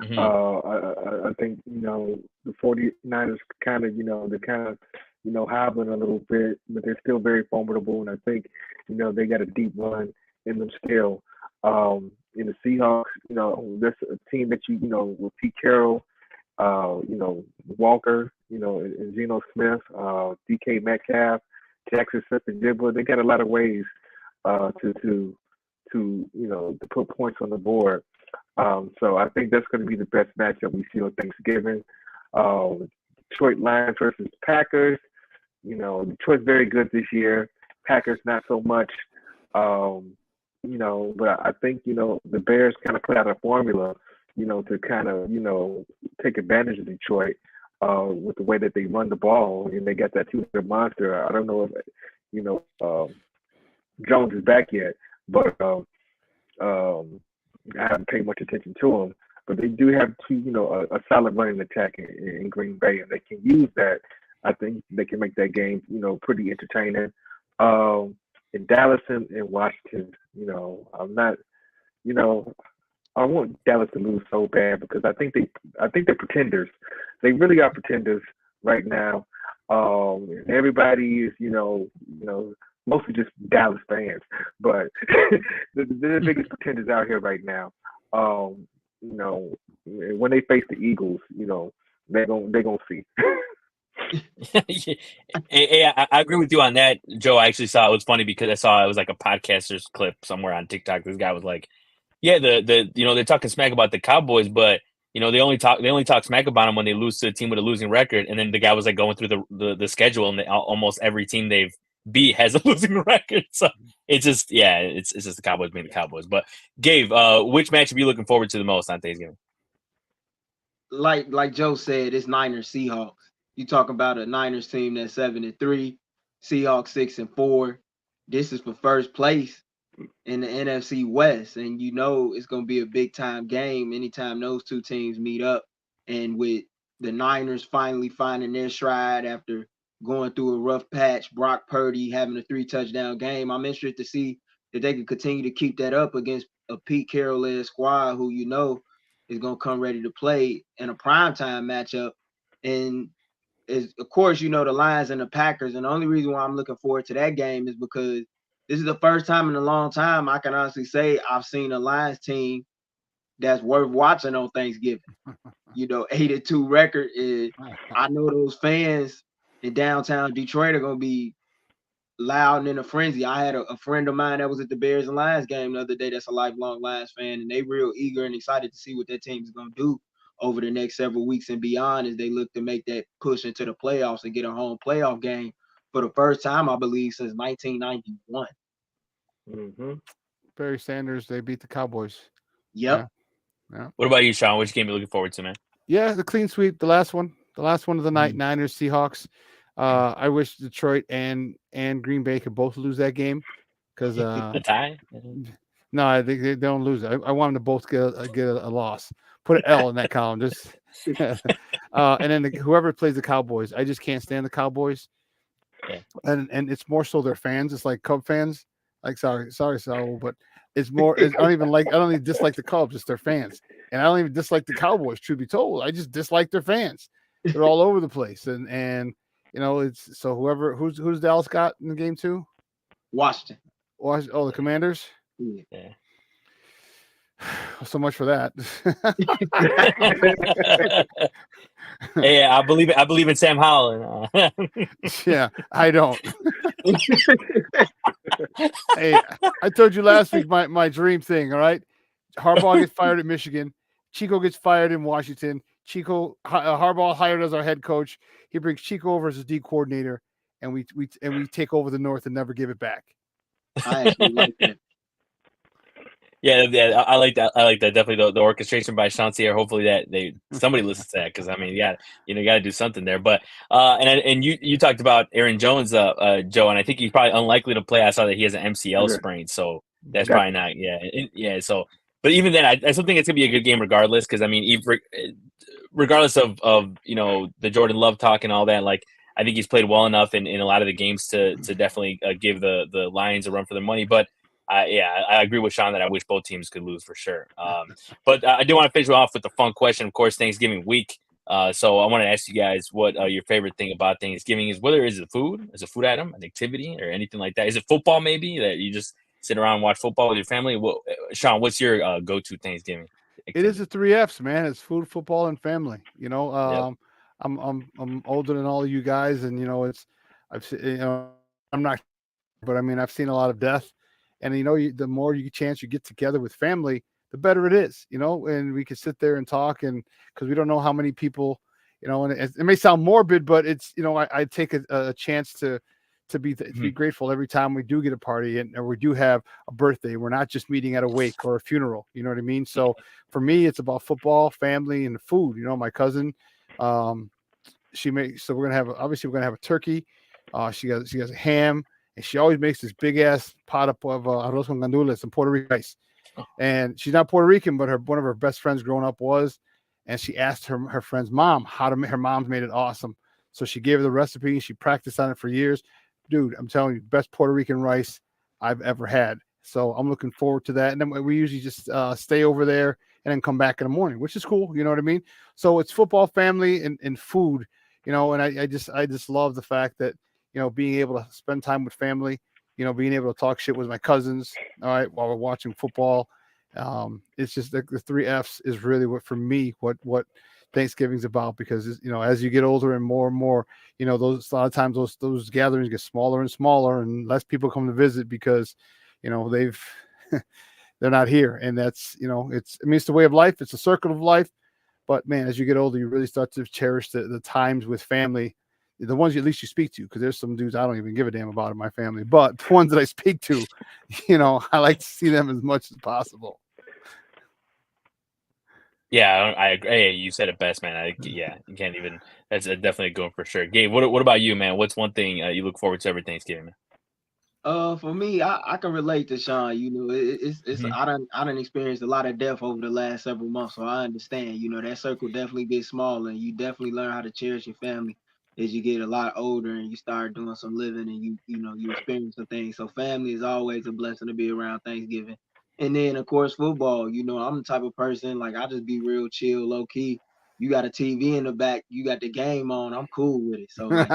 Mm-hmm. I think the 49ers kind of they're kind of hobbling a little bit, but they're still very formidable, and I think they got a deep run in them still. In the Seahawks, that's a team that with Pete Carroll, Walker, and Geno Smith, DK Metcalf, Jackson Smith-Njigba. They got a lot of ways to put points on the board. So I think that's going to be the best matchup we see on Thanksgiving. Detroit Lions versus Packers. Detroit's very good this year. Packers not so much. But I think the Bears kind of put out a formula, to kind of take advantage of Detroit with the way that they run the ball, and they got that two-headed monster. I don't know if Jones is back yet, but I haven't paid much attention to him. But they do have a solid running attack in Green Bay, and they can use that. I think they can make that game pretty entertaining. In Dallas and Washington, I'm not, I want Dallas to lose so bad because I think they're pretenders. They really are pretenders right now. Everybody is, mostly just Dallas fans, but they're the biggest pretenders out here right now. When they face the Eagles, they're gonna see. I agree with you on that, Joe. I actually saw it was funny because I saw it was like a podcaster's clip somewhere on TikTok. This guy was like, "Yeah, they're talking smack about the Cowboys, but they only talk smack about them when they lose to a team with a losing record." And then the guy was like going through the schedule, and almost every team they've beat has a losing record. So it's just it's just the Cowboys being the Cowboys. But Gabe, which match are you looking forward to the most on Thanksgiving? Like Joe said, it's Niners Seahawks. You talk about a Niners team that's 7-3, Seahawks 6-4. This is for first place in the NFC West, and it's going to be a big time game anytime those two teams meet up. And with the Niners finally finding their stride after going through a rough patch, Brock Purdy having a 3-touchdown game, I'm interested to see if they can continue to keep that up against a Pete Carroll-led squad who is going to come ready to play in a primetime matchup. And of course, the Lions and the Packers. And the only reason why I'm looking forward to that game is because this is the first time in a long time I can honestly say I've seen a Lions team that's worth watching on Thanksgiving. 8-2 record. I know those fans in downtown Detroit are going to be loud and in a frenzy. I had a friend of mine that was at the Bears and Lions game the other day that's a lifelong Lions fan, and they real eager and excited to see what their team is going to do over the next several weeks and beyond as they look to make that push into the playoffs and get a home playoff game for the first time, I believe, since 1991. Mm-hmm. Barry Sanders, they beat the Cowboys. Yep. Yeah. What about you, Sean? Which game are you looking forward to, man? Yeah, the clean sweep, the last one of the night, Niners, Seahawks. I wish Detroit and Green Bay could both lose that game because a tie. No, I think they don't lose. I want them to both get a loss. Put an L in that column. Just and then whoever plays the Cowboys, I just can't stand the Cowboys. Yeah. And it's more so their fans. It's like Cub fans. Like sorry, Saul, but it's more. I don't even dislike the Cubs. It's their fans, and I don't even dislike the Cowboys. Truth be told, I just dislike their fans. They're all over the place, and it's so who's Dallas got in the game too. Washington. The Commanders. Yeah. So much for that. Hey, I believe in Sam Howell. Yeah, I don't. Hey, I told you last week my dream thing. All right, Harbaugh gets fired at Michigan. Chico gets fired in Washington. Harbaugh hired as our head coach. He brings Chico over as his D coordinator, and we take over the North and never give it back. I actually like that. Yeah, I like that. I like that. Definitely the orchestration by Chantier. Hopefully that somebody listens to that, because I mean, yeah, you got to do something there. But and you talked about Aaron Jones, Joe, and I think he's probably unlikely to play. I saw that he has an MCL sprain, so that's probably not. Yeah. So, but even then, I still think it's gonna be a good game regardless, because I mean, regardless of the Jordan Love talk and all that, like I think he's played well enough in a lot of the games to definitely give the Lions a run for their money, but. I agree with Sean that I wish both teams could lose for sure. But I do want to finish off with the fun question. Of course, Thanksgiving week. So I want to ask you guys what your favorite thing about Thanksgiving is. Whether is it food, is a food item, an activity, or anything like that. Is it football? Maybe that you just sit around and watch football with your family. Sean, what's your go-to Thanksgiving activity? It is the 3 Fs, man. It's food, football, and family. Yep. I'm older than all of you guys, and I'm not, but I mean I've seen a lot of death. And the more chance you get together with family, the better it is, and we can sit there and talk, and because we don't know how many people, and it may sound morbid, but it's, I take a chance to be grateful every time we do get a party or we do have a birthday. We're not just meeting at a wake or a funeral, you know what I mean? So for me, it's about football, family, and food. My cousin, so we're gonna have a turkey. She has a ham. And she always makes this big ass pot of arroz con gandules and Puerto Rican rice. And she's not Puerto Rican, but one of her best friends growing up was. And she asked her friend's mom how to make. Her mom's made it awesome, so she gave her the recipe and she practiced on it for years. Dude, I'm telling you, best Puerto Rican rice I've ever had. So I'm looking forward to that. And then we usually just stay over there and then come back in the morning, which is cool. You know what I mean? So it's football, family, and food. And I just love the fact that. Being able to spend time with family, being able to talk shit with my cousins, all right, while we're watching football. It's just the 3 Fs is really what Thanksgiving's about, because, as you get older and more, a lot of times those gatherings get smaller and smaller and less people come to visit because, they're not here. And that's, it's the way of life. It's a circle of life. But man, as you get older, you really start to cherish the times with family. The ones at least you speak to, because there's some dudes I don't even give a damn about in my family, but the ones that I speak to, I like to see them as much as possible. Yeah, I agree. Hey, you said it best, man. You can't even. That's definitely a good one for sure. Gabe, what about you, man? What's one thing you look forward to every Thanksgiving, man? For me, I can relate to Sean. It's I done experienced a lot of death over the last several months, so I understand. That circle definitely gets smaller, and you definitely learn how to cherish your family as you get a lot older and you start doing some living, and you experience some things. So family is always a blessing to be around Thanksgiving. And then of course football. I'm the type of person, like, I just be real chill, low key. You got a TV in the back, you got the game on, I'm cool with it. So like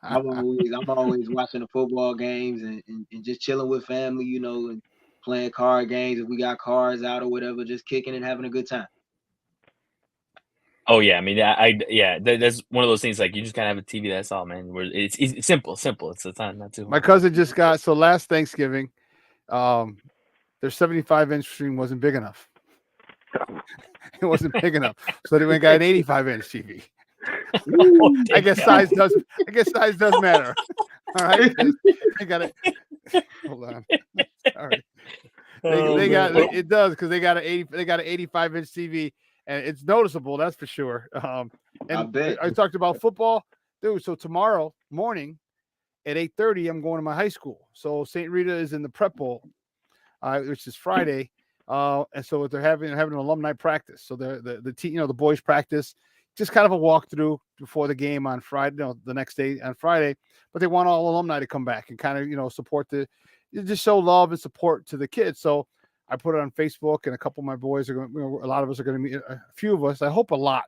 I'm always watching the football games and just chilling with family, and playing card games if we got cards out or whatever, just kicking and having a good time. Oh yeah, I mean, that's one of those things, like, you just gotta have a TV. That's all, man. Where it's simple. It's not too hard. My cousin just got, so last Thanksgiving, their 75-inch screen wasn't big enough. It wasn't big enough, so they went and got an 85-inch TV. I guess size does matter. All right, they got it. Hold on. Sorry. They got it does, because they got an 85-inch TV, and it's noticeable, that's for sure. And I bet. I talked about football, dude. So tomorrow morning at 8:30, I'm going to my high school. So St. Rita is in the prep bowl. which is Friday. And so they're having an alumni practice. So the team, the boys practice, just kind of a walkthrough before the game on Friday, the next day on Friday. But they want all alumni to come back and kind of, support just show love and support to the kids. So I put it on Facebook, and a couple of my boys are going. A lot of us are going to meet. A few of us, I hope, a lot.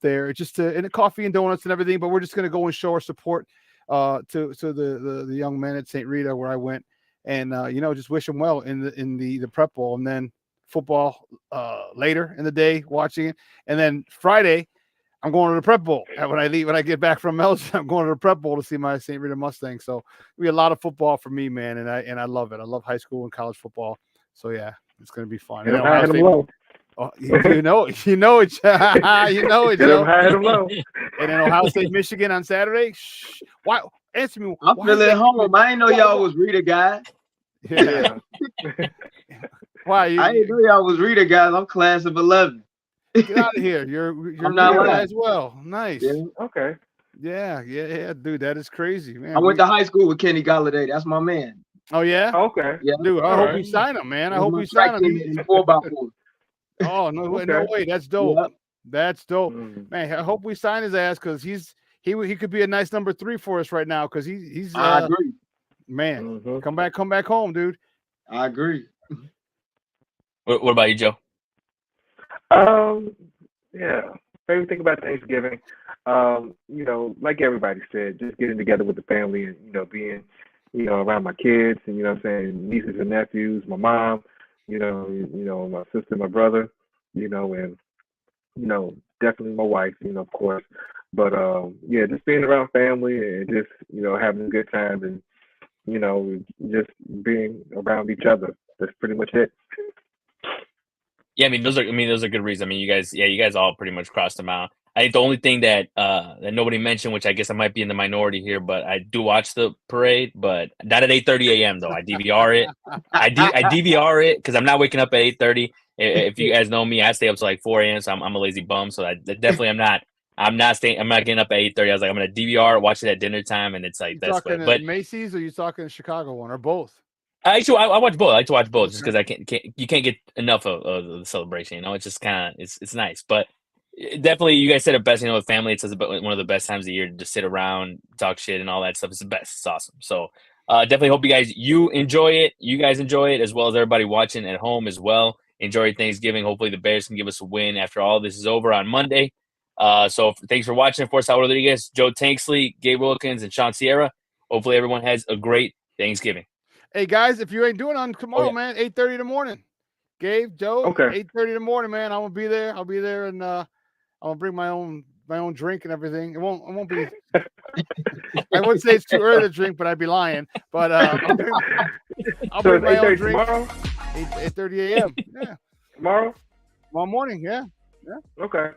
There, just and coffee and donuts and everything. But we're just going to go and show our support to the young men at St. Rita where I went, and just wish them well in the prep bowl, and then football later in the day watching it, and then Friday I'm going to the prep bowl. When I get back from Melbourne, I'm going to the prep bowl to see my St. Rita Mustangs. So it'll be a lot of football for me, man, and I love it. I love high school and college football. So yeah, it's going to be fun. And Ohio State, you know it. You know it, Joe. And then Ohio State, Michigan on Saturday. Shh. Why? Answer me. I'm feeling at home. I didn't know y'all was Rita guys. Yeah. Why? I didn't know y'all was Rita guys. I'm class of 11. Get out of here. You're not Rita as well. Nice. Yeah. Okay. Yeah, dude. That is crazy, man. I went to high school with Kenny Galladay. That's my man. Oh yeah. Okay. Yeah, dude. I hope we sign him, man. I hope we sign him. 4x4. Oh no way. That's dope. Yep. That's dope, man. I hope we sign his ass because he could be a nice number 3 for us right now because he's. I agree. Man, come back home, dude. I agree. What about you, Joe? Yeah. Favorite thing about Thanksgiving, like everybody said, just getting together with the family and being, around my kids and saying nieces and nephews, my mom, my sister, my brother, and definitely my wife, of course. But just being around family and just having a good time and just being around each other. That's pretty much it. Yeah, those are good reasons. You guys all pretty much crossed them out. I think the only thing that nobody mentioned, which I guess I might be in the minority here, but I do watch the parade, but not at 8:30 a.m. though. I DVR it. I DVR it because I'm not waking up at 8:30. If you guys know me, I stay up to like 4 a.m. So I'm a lazy bum. So I definitely I'm not getting up at 8:30. I was like, I'm gonna DVR, watch it at dinner time, and it's like that's talking but Macy's, or you talking the Chicago one, or both? Actually, I watch both. I like to watch both just because you can't get enough of the celebration. It's just kind of it's nice. But definitely, you guys said it best. With family, it's one of the best times of the year to just sit around, talk shit, and all that stuff. It's the best. It's awesome. So definitely hope you enjoy it. You guys enjoy it as well as everybody watching at home as well. Enjoy Thanksgiving. Hopefully, the Bears can give us a win after all this is over on Monday. So thanks for watching. For Saul Rodriguez, Joe Tanksley, Gabe Wilkins, and Sean Sierra. Hopefully, everyone has a great Thanksgiving. Hey guys, if you ain't doing it on tomorrow, man, 8:30 in the morning. Gabe, Joe, 8:30 in the morning, man. I'm gonna be there. I'll be there, and I'm gonna bring my own drink and everything. It won't be. I wouldn't say it's too early to drink, but I'd be lying. But I'll bring my own drink. Tomorrow? 8:30 a.m. Yeah. Tomorrow morning. Yeah. Okay.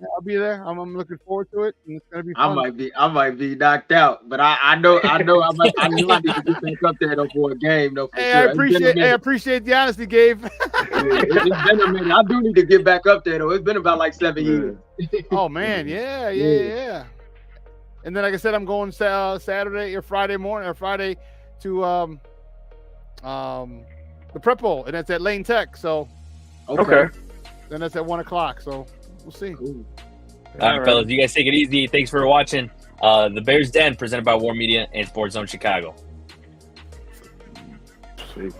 Yeah, I'll be there. I'm looking forward to it, and it's gonna be fun. I might be knocked out, but I know I need to get back up there though for a game though. Hey, sure. I appreciate the honesty, Gabe. It's been a minute. I do need to get back up there though. It's been about like 7 years. Oh man, yeah. And then, like I said, I'm going Saturday or Friday morning or Friday to the prep bowl, and that's at Lane Tech. So okay. Then that's at 1:00. So we'll see. Cool. All right, fellas, you guys take it easy. Thanks for watching. The Bears Den, presented by War Media and Sports Zone Chicago. See.